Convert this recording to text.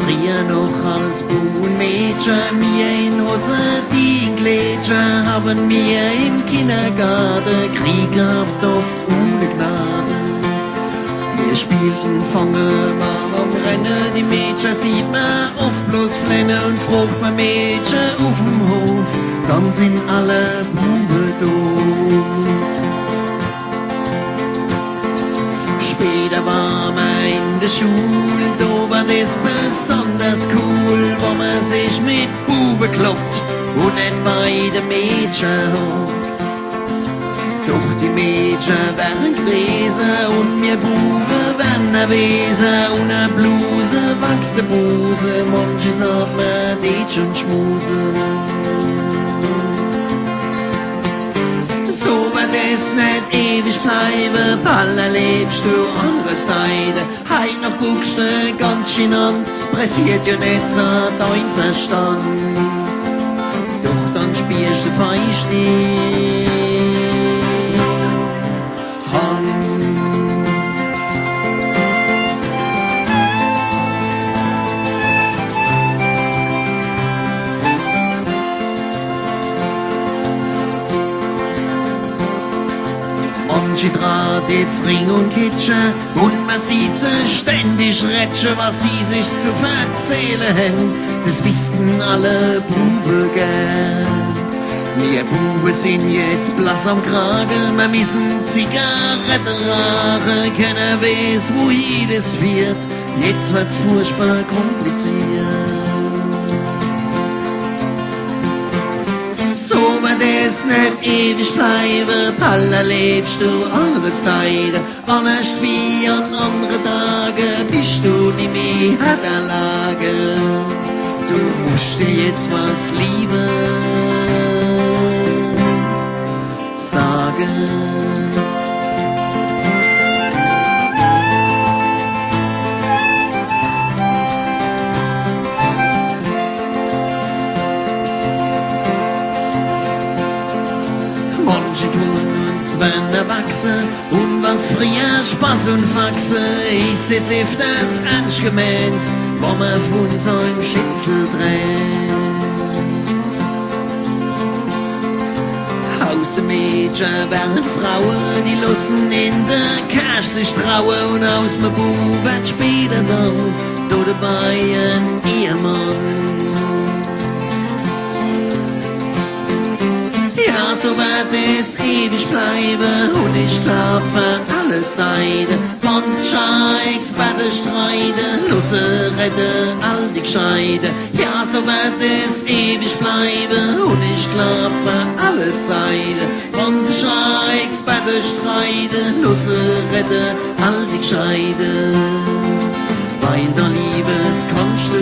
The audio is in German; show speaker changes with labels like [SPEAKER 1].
[SPEAKER 1] Früher noch als Bubenmädchen, mir in Hose, die in Glätscher, haben wir im Kindergarten Krieg gehabt, oft ohne Gnade. Wir spielten Fange, waren am Rennen, die Mädchen sieht man oft bloß Flennen und fragt man Mädchen auf dem Hof, dann sind alle Buben doof. Später war man in der Schule, da war das besonders cool, wo man sich mit Buben kloppt und nicht bei den Mädchen hockt. Doch die Mädchen wären Gräser und mir Buben wären Wesen und a Bluse wächst der Buse, manche sagt man Ditsch und Schmuse. So wird es nicht ewig bleiben, bald erlebst du andere Zeiten. Heut noch guckst du ganz chinant, pressiert ja nicht so dein Verstand. Doch dann spielst du feistig Manche Draht jetzt Ring und Kitsche und man sieht sie ständig rätschen, was die sich zu verzählen haben. Das wissen alle Buben gern. Wir Buben sind jetzt blass am Kragen, wir müssen Zigaretten rauchen, keiner weiß, wohin das führt. Jetzt wird's furchtbar kompliziert. So wird es nicht ewig bleiben, bald erlebst du andere Zeiten. Anders wie an anderen Tagen bist du nicht mehr in der Lage. Du musst dir jetzt was Liebes sagen. Manche von uns werden erwachsen und was früher Spaß und Faxe ist jetzt öfters ernst gemeint, wo man von so einem Schützel dreht. Aus den Mädchen werden Frauen, die lassen in der Cash sich trauen und aus dem Bub wird später dann da dabei ein Ehemann. Ja, so wird es ewig bleiben und ich glaub für alle Zeiten. Wann's Scheiks, Battle streiten, Lusse retten, all die Gescheite. Ja, so wird es ewig bleiben und ich glaub für alle Zeiten. Wann's Scheiks, Battle streiten, Lusse retten, all die Gescheite. Weil der Liebes kannst du